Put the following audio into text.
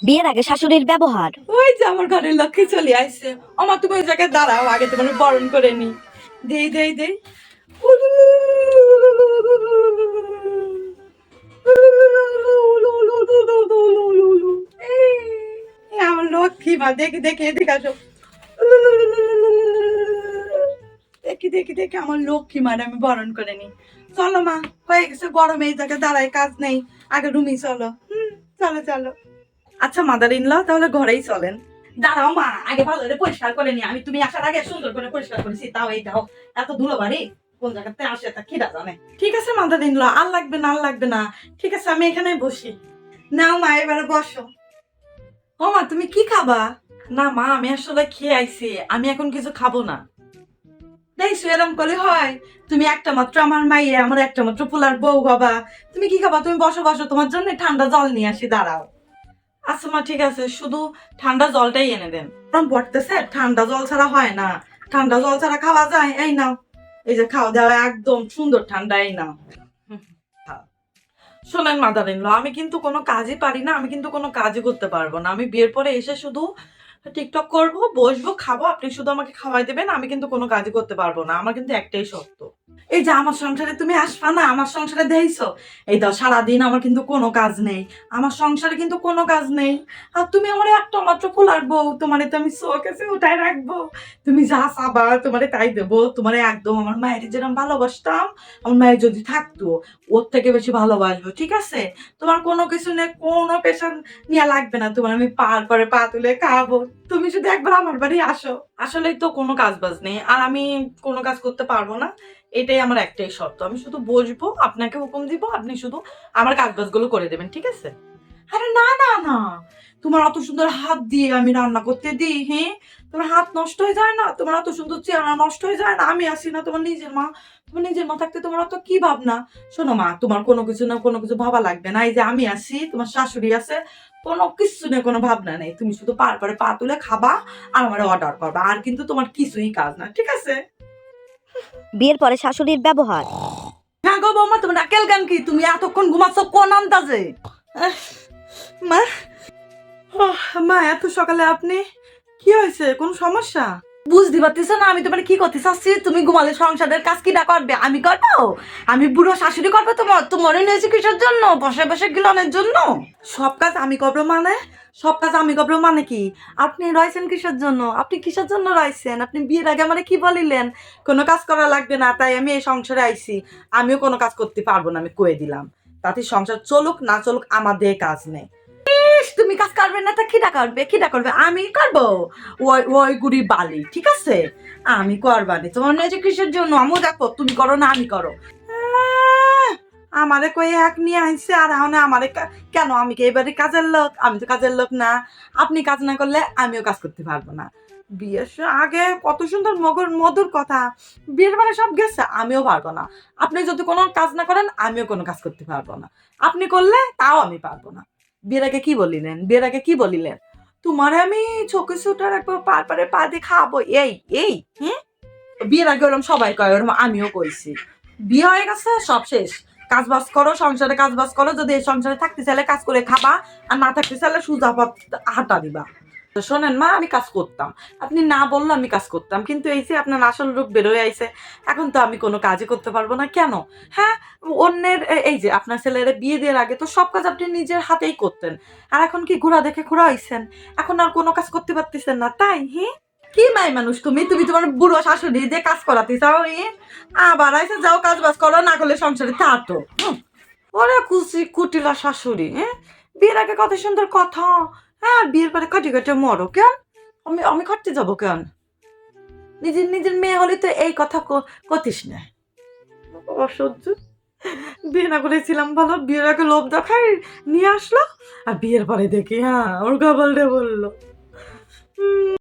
বিয়ের আগে শাশুড়ির ব্যবহার। ওই যে আমার ঘরের লক্ষ্মী চলে আসছে। আমার তুমি ওই জায়গায় দাঁড়াও, আগে তোমার বরণ করে নি। দেই দেই দেই। এই আমার লক্ষ্মী মা, দেখি দেখি এদিকে আসো। দেখি দেখি দেখি আমার লক্ষ্মী মার আমি বরণ করে নি। চলো মা, হয়ে গেছে গরমে এই জায়গায় দাঁড়ায় কাজ নেই, আগে রুমি চলো। চলো চলো। আচ্ছা মাদার ইন ল, তাহলে ঘরেই চলেন। দাঁড়াও মা, আগে ভালো করে পরিষ্কার করে নি। আমি তুমি আসার আগে সুন্দর করে পরিষ্কার করেছি, তাও এই দাও এত ধুলো বাড়ি কোন জায়গাতে আসে তা কিরা জানে। ঠিক আছে মাদার ইন ল, আর লাগবে না আর লাগবে না। ঠিক আছে আমি এখানে বসি। নাও মা এবারে বসো। ও মা তুমি কি খাবা? না মা আমি আসলে খেয়ে আইছি, আমি এখন কিছু খাবো না। দেখছো এরম করলে হয়? তুমি একটা মাত্র আমার মাইয়ে, আমার একটা মাত্র পোলার বউ বাবা, তুমি কি খাবা? তুমি বসো বসো, তোমার জন্য ঠান্ডা জল নিয়ে আসি, দাঁড়াও। আচ্ছা মা ঠিক আছে, শুধু ঠান্ডা জলটাই এনে দেন। কারণ পড়তেছে, ঠান্ডা জল ছাড়া হয় না। ঠান্ডা জল ছাড়া খাওয়া যায়? এই নাও, এই যে খাওয়া দাওয়া একদম সুন্দর ঠান্ডা, এই নাও। শোনেন মাদার ইন ল, আমি কিন্তু কোনো কাজই পারি না, আমি কিন্তু কোনো কাজই করতে পারবো না। আমি বিয়ের পরে এসে শুধু টিকটক করবো, বসবো, খাবো, আপনি শুধু আমাকে খাওয়াই দেবেন, আমি কিন্তু কোনো কাজই করতে পারবো না। আমার কিন্তু একটাই শর্ত। এই যে আমার সংসারে তুমি আসবা না, আমার সংসারে দেখছো এই দাও সারাদিন আমার কিন্তু কোনো কাজ নেই, আমার সংসারে কিন্তু কোনো কাজ নেই। আর তুমি আমার একটা মাত্র পোলার বউ, তোমারে তো আমি শোকেসে উঠায় রাখবো, তুমি যা চাবা তোমারে তাই দেবো। তোমারে একদম আমার মায়ের যেরকম ভালোবাসতাম, আমার মায়ের যদি থাকতো ওর থেকে বেশি ভালোবাসবো, ঠিক আছে? তোমার কোনো কিছু নেই, কোনো পেশা নিয়ে লাগবে না, তোমার আমি পার করে পা তুলে খাবো। তুমি যদি একবার আমার বাড়ি আসো। আসলেই তো কোনো কাজ বাজ নেই, আর আমি কোনো কাজ করতে পারবো না, এটাই আমার একটাই শর্ত। আমি শুধু বসবো, আপনাকে হুকুম দিব, আপনি শুধু আমার কাজ বাজগুলো করে দেবেন, ঠিক আছে? আরে না না না, তোমার অত সুন্দর হাত দিয়ে আমি রান্না করতে দিই? হ্যাঁ, তোমার হাত নষ্ট হয়ে যায় না? তোমার অত সুন্দর চেহারা নষ্ট হয়ে যায় না? আমি আসি না, তোমার নিজের মা, তোমার নিজের মা থাকতে তোমার অত কি ভাবনা? শোনো মা, তোমার কোনো কিছু না কোনো কিছু ভাবা লাগবে না। এই যে আমি আসি, তোমার শাশুড়ি আছে, কোনো কিছু নিয়ে কোনো ভাবনা নেই। তুমি শুধু পার করে পা তুলে খাবা আর আমার অর্ডার করবা, আর কিন্তু তোমার কিছুই কাজ না, ঠিক আছে? বিয়ের পরে শাশুড়ির ব্যবহার। হ্যাঁ গো বৌমা, তোমার আকেল গান কি? তুমি এতক্ষণ ঘুমাচ্ছ কোন আন্দাজে? আহ, মা, মা এত সকালে আপনি? কি হয়েছে, কোন সমস্যা? বুঝতে পারতেছ না আমি তোমার কি করতে চাচ্ছি? তুমি ঘুমালে সংসারের কাজ কিটা করবে? আমি করবো? আমি বুড়ো শাশুড়ি করবো? তোমার নিয়েছি কিসের জন্য? বসে বসে গিলনের জন্য? সব কাজ আমি করবো মানে? সব কাজ আমি করবো মানে কি? আপনি রয়েছেন কিসের জন্য? আপনি কিসের জন্য রয়েছেন? আপনি বিয়ের আগে মানে কি বলিলেন কোনো কাজ করা লাগবে না, তাই আমি এই সংসারে আইছি। আমিও কোনো কাজ করতে পারবো না, আমি কয়ে দিলাম। তাতে সংসার চলুক না চলুক আমাদের কাজ নেই। তুমি কাজ করবে না তা কিটা করবে? কিটা করবে? আমি করবো? ওই ওই গুড়ি বালি, ঠিক আছে? আমি করবানি, তোমার নিজে কিসের জন্য? আমিও দেখো, তুমি করো না আমি করো। আমারে কই এক নিয়ে আইছে, আর এখন আমারে কেন? আমি কি এবারে কাজের লোক? আমি তো কাজের লোক না। আপনি কাজ না করলে আমিও কাজ করতে পারবো না। বিয়ের আগে কত সুন্দর মধুর কথা, বিয়ের মানে সব গেছে, আমিও পারবো না। আপনি যদি কোনো কাজ না করেন আমিও কোনো কাজ করতে পারবো না। আপনি করলে তাও আমি পারবো না। বিয়ের আগে কি বলিলেন? বিয়ের আগে কি বলিলেন? তোমারে আমি চোখে সুটার একবার পার পারে পা দিয়ে খাবো, এই এই হ্যাঁ? বিয়ের আগে ওরম সবাই কয়, ওরম আমিও কইছি। বিয়ে হয়ে গেছে, সব শেষ। কাজ বাজ করো, সংসারে কাজ বাজ করো। যদি এই সংসারে থাকতে চাইলে কাজ করে খাবা, আর না থাকতে চাইলে সোজা পথ হাঁটা দিবা। তো শোনেন মা, আমি কাজ করতাম, আপনি না বললে আমি কাজ করতাম, কিন্তু এই যে আপনার আসল রূপ বেরোয় আইছে, এখন তো আমি কোনো কাজই করতে পারবো না। কেন? হ্যাঁ, অন্যের এই যে আপনার ছেলের বিয়ে দেওয়ার আগে তো সব কাজ আপনি নিজের হাতেই করতেন, আর এখন কি ঘোড়া দেখে ঘোড়া হইছেন? এখন আর কোনো কাজ করতে পারতেছেন না, তাই? হ্যাঁ, কি মাই মানুষ তুমি? তুমি তোমার বুড়ো শাশুড়ি দিয়ে কাজ করাতে চাও? আবার আইসে যাও কাজ বাজ করো, না করলে সংসারে থাকতো। ওরে কুচি কুটিলা শাশুড়ি, হ্যাঁ? বিয়ের আগে কত সুন্দর কথা, হ্যাঁ, বিয়ের পরে কাটি কাটে মরো কেন? আমি আমি খাটতে যাবো কেন? নিজের নিজের মেয়ে হলে তো এই কথা কতিস না। অসহ্য। বিয়ে না করেছিলাম ভালো, বিয়ের আগে লোভ দেখাই নিয়ে আসলো, আর বিয়ের পরে দেখি হ্যাঁ ওর কপালটা বললো।